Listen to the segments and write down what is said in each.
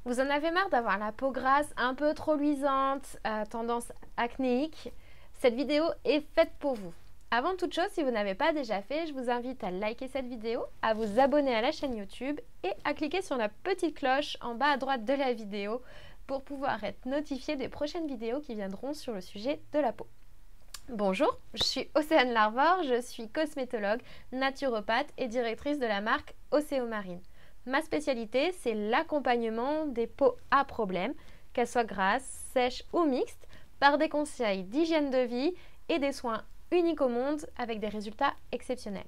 Vous en avez marre d'avoir la peau grasse un peu trop luisante, à tendance acnéique? Cette vidéo est faite pour vous. Avant toute chose, si vous n'avez pas déjà fait, je vous invite à liker cette vidéo, à vous abonner à la chaîne YouTube et à cliquer sur la petite cloche en bas à droite de la vidéo pour pouvoir être notifié des prochaines vidéos qui viendront sur le sujet de la peau. Bonjour, je suis Océane Larvor, je suis cosmétologue, naturopathe et directrice de la marque Océomarine. Ma spécialité, c'est l'accompagnement des peaux à problème, qu'elles soient grasses, sèches ou mixtes, par des conseils d'hygiène de vie et des soins uniques au monde avec des résultats exceptionnels.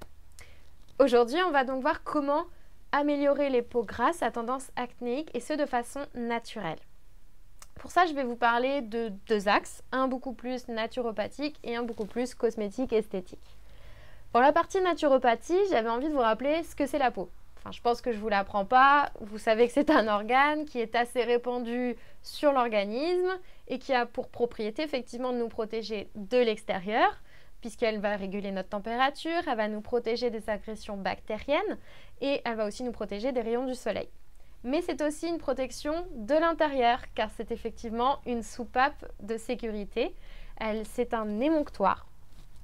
Aujourd'hui, on va donc voir comment améliorer les peaux grasses à tendance acnéique et ce de façon naturelle. Pour ça, je vais vous parler de deux axes, un beaucoup plus naturopathique et un beaucoup plus cosmétique esthétique. Pour la partie naturopathie, j'avais envie de vous rappeler ce que c'est la peau. Enfin, je pense que je ne vous l'apprends pas, vous savez que c'est un organe qui est assez répandu sur l'organisme et qui a pour propriété effectivement de nous protéger de l'extérieur, puisqu'elle va réguler notre température, elle va nous protéger des agressions bactériennes et elle va aussi nous protéger des rayons du soleil. Mais c'est aussi une protection de l'intérieur, car c'est effectivement une soupape de sécurité. C'est un émonctoire.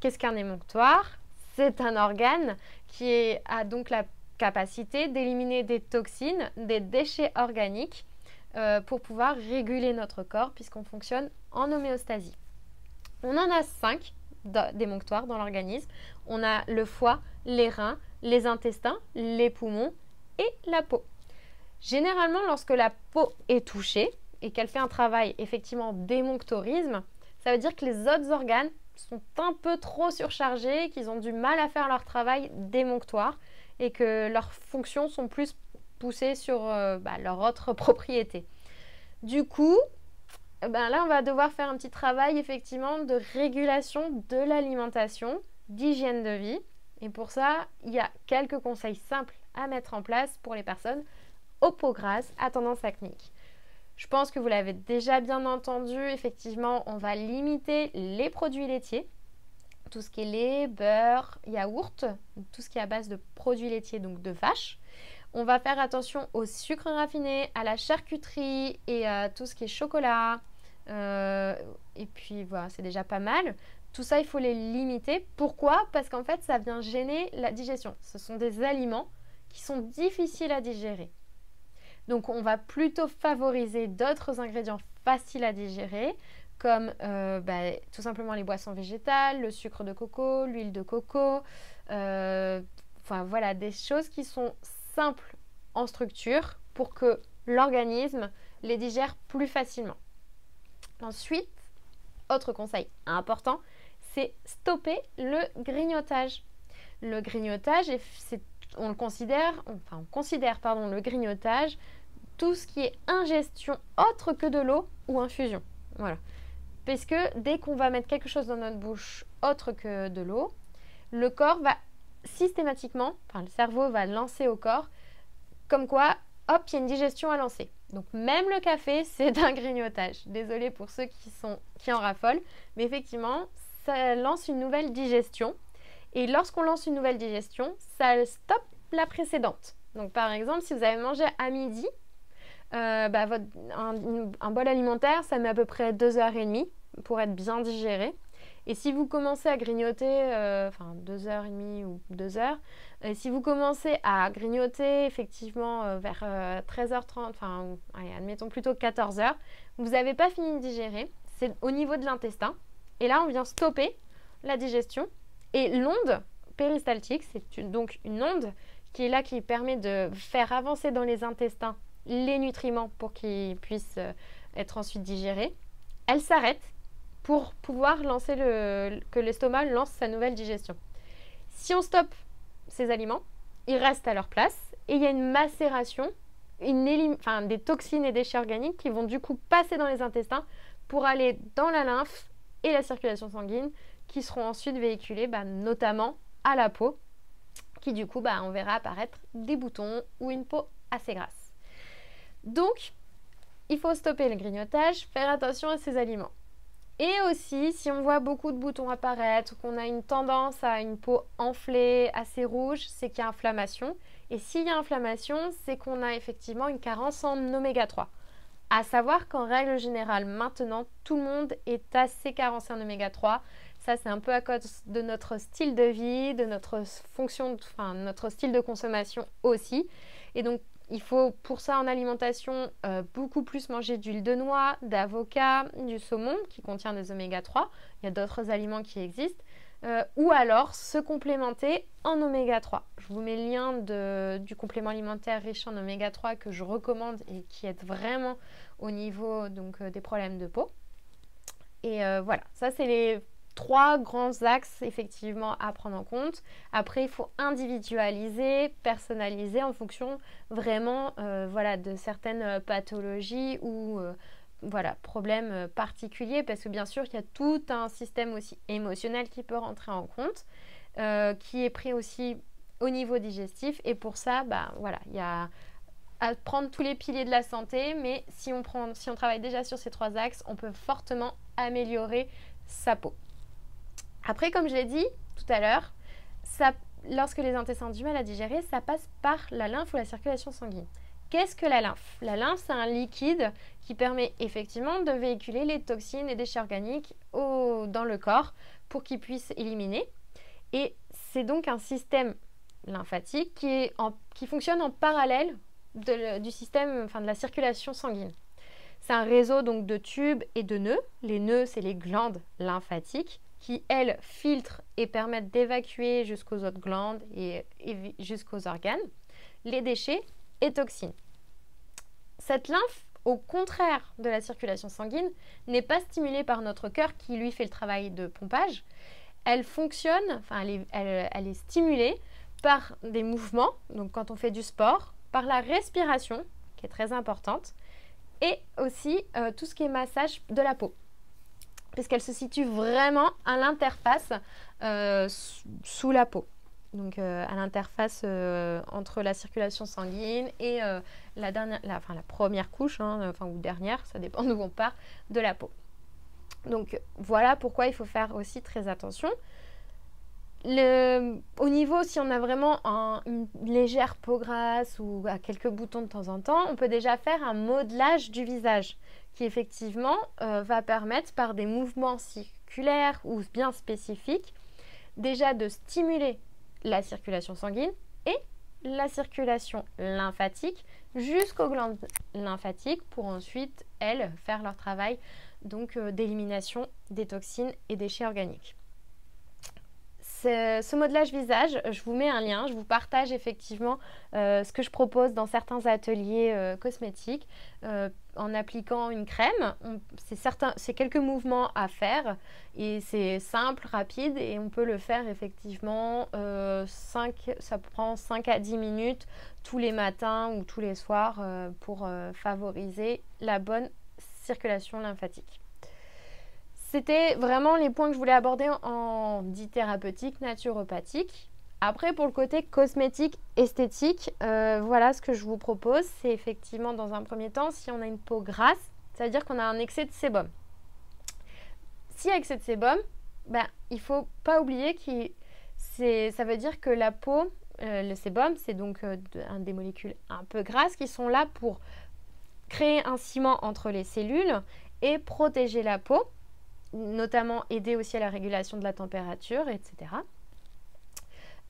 Qu'est-ce qu'un émonctoire? C'est un organe qui a donc la capacité d'éliminer des toxines, des déchets organiques, pour pouvoir réguler notre corps, puisqu'on fonctionne en homéostasie. On en a 5 d'émonctoires dans l'organisme. On a le foie, les reins, les intestins, les poumons et la peau. Généralement, lorsque la peau est touchée et qu'elle fait un travail effectivement d'émonctorisme, ça veut dire que les autres organes sont un peu trop surchargés, qu'ils ont du mal à faire leur travail d'émonctoire et que leurs fonctions sont plus poussées sur leur autre propriété. Du coup, là, on va devoir faire un petit travail effectivement de régulation de l'alimentation, d'hygiène de vie. Et pour ça, il y a quelques conseils simples à mettre en place pour les personnes aux peaux grasses à tendance acnéique. Je pense que vous l'avez déjà bien entendu, effectivement, on va limiter les produits laitiers, tout ce qui est lait, beurre, yaourt, tout ce qui est à base de produits laitiers, donc de vache. On va faire attention au sucre raffiné, à la charcuterie et à tout ce qui est chocolat. Et puis voilà, c'est déjà pas mal. Tout ça, il faut les limiter. Pourquoi? Parce qu'en fait, ça vient gêner la digestion. Ce sont des aliments qui sont difficiles à digérer. Donc, on va plutôt favoriser d'autres ingrédients faciles à digérer, comme tout simplement les boissons végétales, le sucre de coco, l'huile de coco. Voilà, des choses qui sont simples en structure pour que l'organisme les digère plus facilement. Ensuite, autre conseil important, c'est stopper le grignotage. Le grignotage, on considère le grignotage tout ce qui est ingestion autre que de l'eau ou infusion. Voilà. Parce que dès qu'on va mettre quelque chose dans notre bouche autre que de l'eau, le corps va systématiquement, le cerveau va lancer au corps comme quoi, hop, il y a une digestion à lancer. Donc même le café, c'est un grignotage. Désolée pour ceux qui en raffolent, mais effectivement, ça lance une nouvelle digestion. Et lorsqu'on lance une nouvelle digestion, ça stoppe la précédente. Donc par exemple, si vous avez mangé à midi, un bol alimentaire, ça met à peu près 2h30 pour être bien digéré. Et si vous commencez à grignoter, 2h30 ou 2h, et si vous commencez à grignoter effectivement vers 13h30, admettons plutôt 14h, vous n'avez pas fini de digérer, c'est au niveau de l'intestin. Et là, on vient stopper la digestion. Et l'onde péristaltique, c'est donc une onde qui est là, qui permet de faire avancer dans les intestins les nutriments pour qu'ils puissent être ensuite digérés. Elle s'arrête pour pouvoir que l'estomac lance sa nouvelle digestion. Si on stoppe ces aliments, ils restent à leur place et il y a une macération, des toxines et déchets organiques qui vont du coup passer dans les intestins pour aller dans la lymphe et la circulation sanguine qui seront ensuite véhiculés notamment à la peau qui du coup on verra apparaître des boutons ou une peau assez grasse. Donc, il faut stopper le grignotage, faire attention à ces aliments. Et aussi, si on voit beaucoup de boutons apparaître, qu'on a une tendance à une peau enflée, assez rouge, c'est qu'il y a inflammation Et s'il y a inflammation, c'est qu'on a effectivement une carence en oméga 3. À savoir qu'en règle générale, maintenant, tout le monde est assez carencé en oméga 3. Ça, c'est un peu à cause de notre style de vie, de notre notre style de consommation aussi. Et donc, il faut pour ça en alimentation beaucoup plus manger d'huile de noix, d'avocat, du saumon qui contient des oméga 3. Il y a d'autres aliments qui existent. Ou alors se complémenter en oméga 3. Je vous mets le lien du complément alimentaire riche en oméga 3 que je recommande et qui aide vraiment au niveau des problèmes de peau. Et voilà, ça c'est les 3 grands axes effectivement à prendre en compte. Après, il faut individualiser, personnaliser en fonction vraiment de certaines pathologies ou problèmes particuliers, parce que bien sûr, il y a tout un système aussi émotionnel qui peut rentrer en compte, qui est pris aussi au niveau digestif. Et pour ça, il y a à prendre tous les piliers de la santé, mais si on travaille déjà sur ces 3 axes, on peut fortement améliorer sa peau. Après, comme je l'ai dit tout à l'heure, lorsque les intestins ont du mal à digérer, ça passe par la lymphe ou la circulation sanguine. Qu'est-ce que la lymphe? La lymphe, c'est un liquide qui permet effectivement de véhiculer les toxines et déchets organiques dans le corps pour qu'ils puissent éliminer. Et c'est donc un système lymphatique qui fonctionne en parallèle du système, de la circulation sanguine. C'est un réseau donc de tubes et de nœuds. Les nœuds, c'est les glandes lymphatiques qui, elles, filtrent et permettent d'évacuer jusqu'aux autres glandes et jusqu'aux organes les déchets et toxines. Cette lymphe, au contraire de la circulation sanguine, n'est pas stimulée par notre cœur qui lui fait le travail de pompage. Elle fonctionne, elle est stimulée par des mouvements, donc quand on fait du sport, par la respiration, qui est très importante, et aussi tout ce qui est massage de la peau, puisqu'elle se situe vraiment à l'interface sous la peau. Donc à l'interface entre la circulation sanguine et la première couche, ou dernière, ça dépend d'où on part, de la peau. Donc voilà pourquoi il faut faire aussi très attention. Au niveau, si on a vraiment une légère peau grasse ou quelques boutons de temps en temps, on peut déjà faire un modelage du visage qui effectivement va permettre par des mouvements circulaires ou bien spécifiques déjà de stimuler la circulation sanguine et la circulation lymphatique jusqu'aux glandes lymphatiques pour ensuite, elles, faire leur travail d'élimination des toxines et déchets organiques. Ce modelage visage, je vous mets un lien, je vous partage effectivement ce que je propose dans certains ateliers cosmétiques en appliquant une crème. C'est quelques mouvements à faire et c'est simple, rapide et on peut le faire effectivement ça prend 5 à 10 minutes tous les matins ou tous les soirs pour favoriser la bonne circulation lymphatique. C'était vraiment les points que je voulais aborder en dit thérapeutique, naturopathique. Après, pour le côté cosmétique, esthétique, voilà ce que je vous propose. C'est effectivement, dans un premier temps, si on a une peau grasse, ça veut dire qu'on a un excès de sébum. S'il y a excès de sébum, il ne faut pas oublier que ça veut dire que la peau, le sébum, c'est donc des molécules un peu grasses qui sont là pour créer un ciment entre les cellules et protéger la peau, notamment aider aussi à la régulation de la température, etc.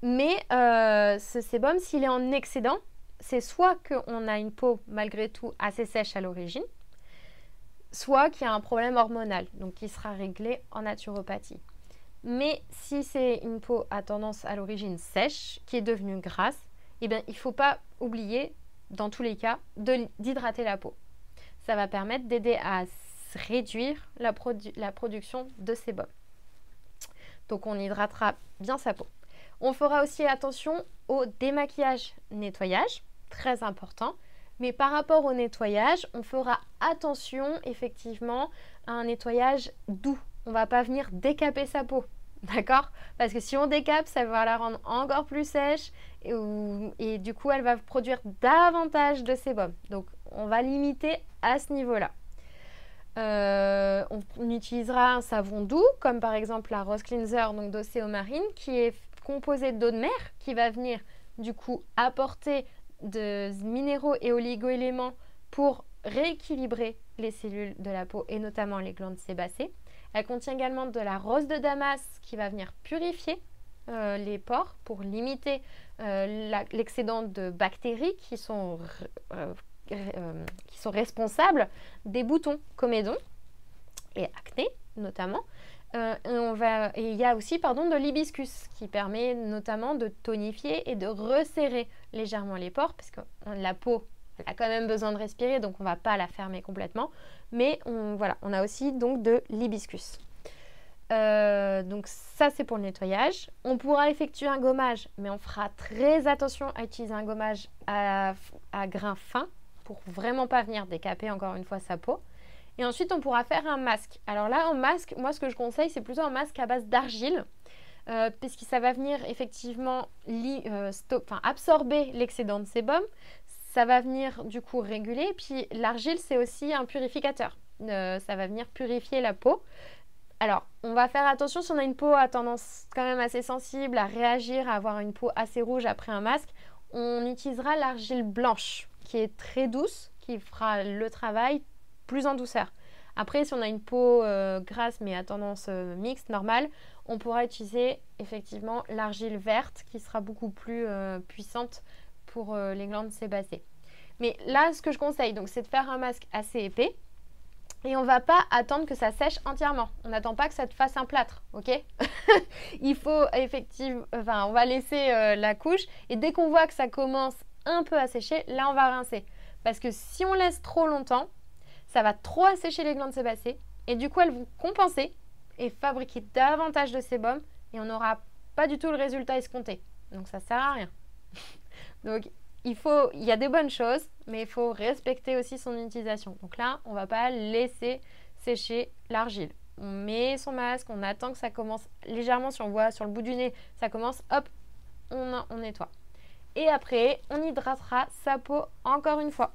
Mais ce sébum, s'il est en excédent, c'est soit qu'on a une peau malgré tout assez sèche à l'origine, soit qu'il y a un problème hormonal, donc qui sera réglé en naturopathie. Mais si c'est une peau à tendance à l'origine sèche, qui est devenue grasse, il ne faut pas oublier, dans tous les cas, d'hydrater la peau. Ça va permettre d'aider à réduire la production de sébum. Donc on hydratera bien sa peau. On fera aussi attention au démaquillage, nettoyage, très important. Mais par rapport au nettoyage, on fera attention effectivement à un nettoyage doux. On ne va pas venir décaper sa peau, d'accord? Parce que si on décape, ça va la rendre encore plus sèche et du coup, elle va produire davantage de sébum. Donc, on va limiter à ce niveau-là. On utilisera un savon doux, comme par exemple la Rose Cleanser, donc d'Océomarine, qui est composé d'eau de mer, qui va venir du coup apporter de minéraux et oligo-éléments pour rééquilibrer les cellules de la peau et notamment les glandes sébacées. Elle contient également de la rose de Damas qui va venir purifier les pores pour limiter l'excédent de bactéries qui sont responsables des boutons comédons et acné notamment. Et il y a aussi de l'hibiscus qui permet notamment de tonifier et de resserrer légèrement les pores parce que la peau elle a quand même besoin de respirer, donc on ne va pas la fermer complètement. Mais on a aussi donc de l'hibiscus. Donc ça c'est pour le nettoyage. On pourra effectuer un gommage, mais on fera très attention à utiliser un gommage à grains fins pour vraiment pas venir décaper encore une fois sa peau. Et ensuite on pourra faire un masque. Alors là en masque, moi ce que je conseille c'est plutôt un masque à base d'argile. Puisque ça va venir effectivement absorber l'excédent de sébum. Ça va venir du coup réguler. Puis l'argile, c'est aussi un purificateur. Ça va venir purifier la peau. Alors, on va faire attention si on a une peau à tendance quand même assez sensible à réagir, à avoir une peau assez rouge après un masque. On utilisera l'argile blanche qui est très douce, qui fera le travail plus en douceur. Après, si on a une peau grasse mais à tendance mixte, normale, on pourra utiliser effectivement l'argile verte qui sera beaucoup plus puissante pour les glandes sébacées. Mais là, ce que je conseille, donc, c'est de faire un masque assez épais et on ne va pas attendre que ça sèche entièrement. On n'attend pas que ça te fasse un plâtre, ok? Il faut effectivement, on va laisser la couche et dès qu'on voit que ça commence un peu à sécher, là, on va rincer. Parce que si on laisse trop longtemps, ça va trop assécher les glandes sébacées et du coup, elles vont compenser et fabriquer davantage de sébum et on n'aura pas du tout le résultat escompté. Donc, ça ne sert à rien. Donc, il y a des bonnes choses, mais il faut respecter aussi son utilisation. Donc là, on ne va pas laisser sécher l'argile. On met son masque, on attend que ça commence légèrement, si on voit sur le bout du nez, ça commence, hop, on nettoie. Et après, on hydratera sa peau encore une fois.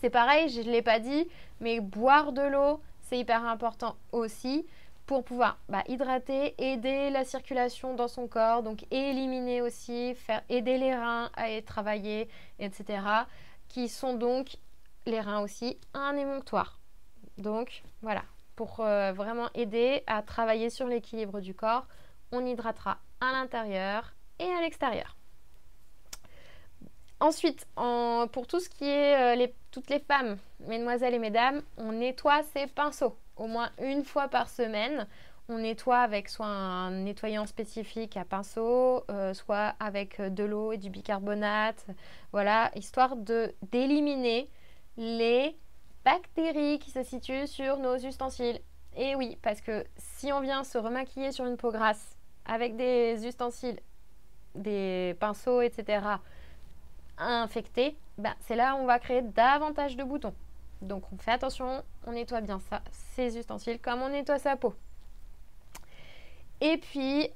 C'est pareil, je ne l'ai pas dit, mais boire de l'eau, c'est hyper important aussi pour pouvoir hydrater, aider la circulation dans son corps, donc éliminer aussi, aider les reins à travailler, etc. Qui sont donc, les reins aussi, un émonctoire. Donc voilà, pour vraiment aider à travailler sur l'équilibre du corps, on hydratera à l'intérieur et à l'extérieur. Ensuite, pour tout ce qui est toutes les femmes, mesdemoiselles et mesdames, on nettoie ses pinceaux. Au moins une fois par semaine, on nettoie avec soit un nettoyant spécifique à pinceau, soit avec de l'eau et du bicarbonate, voilà, histoire d'éliminer les bactéries qui se situent sur nos ustensiles. Et oui, parce que si on vient se remaquiller sur une peau grasse avec des ustensiles, des pinceaux, etc., infectés, c'est là où on va créer davantage de boutons. Donc on fait attention, on nettoie bien ces ustensiles comme on nettoie sa peau. Et puis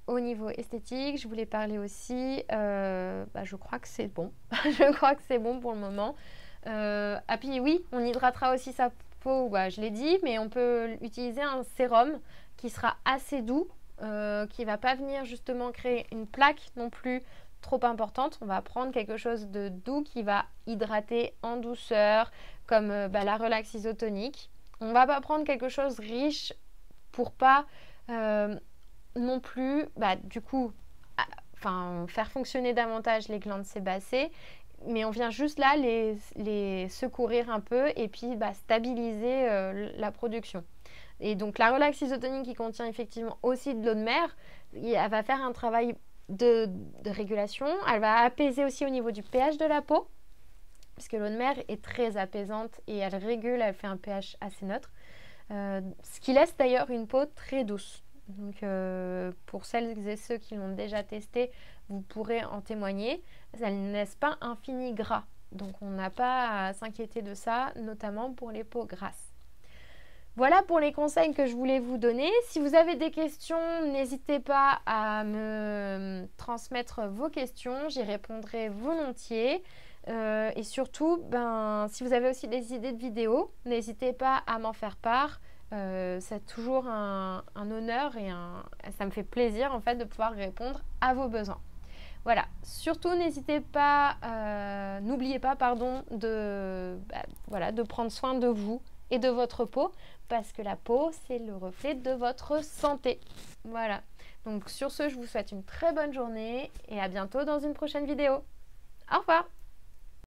au niveau esthétique, je voulais parler aussi, je crois que c'est bon. Je crois que c'est bon pour le moment. Puis oui, on hydratera aussi sa peau, je l'ai dit, mais on peut utiliser un sérum qui sera assez doux, qui ne va pas venir justement créer une plaque non plus trop importante. On va prendre quelque chose de doux qui va hydrater en douceur, comme la relax isotonique. On va pas prendre quelque chose riche pour pas non plus du coup faire fonctionner davantage les glandes sébacées, mais on vient juste là les secourir un peu et puis stabiliser la production. Et donc la relax isotonique qui contient effectivement aussi de l'eau de mer, elle va faire un travail de régulation. Elle va apaiser aussi au niveau du pH de la peau, puisque l'eau de mer est très apaisante et elle régule, elle fait un pH assez neutre, ce qui laisse d'ailleurs une peau très douce. Donc pour celles et ceux qui l'ont déjà testé, vous pourrez en témoigner. Elle ne laisse pas un fini gras, donc on n'a pas à s'inquiéter de ça, notamment pour les peaux grasses. Voilà pour les conseils que je voulais vous donner. Si vous avez des questions, n'hésitez pas à me transmettre vos questions. J'y répondrai volontiers. Et surtout, si vous avez aussi des idées de vidéos, n'hésitez pas à m'en faire part. C'est toujours un honneur et ça me fait plaisir en fait de pouvoir répondre à vos besoins. Voilà, surtout n'hésitez pas, n'oubliez pas pardon, voilà, de prendre soin de vous et de votre peau, parce que la peau, c'est le reflet de votre santé. Voilà, donc sur ce, je vous souhaite une très bonne journée et à bientôt dans une prochaine vidéo. Au revoir!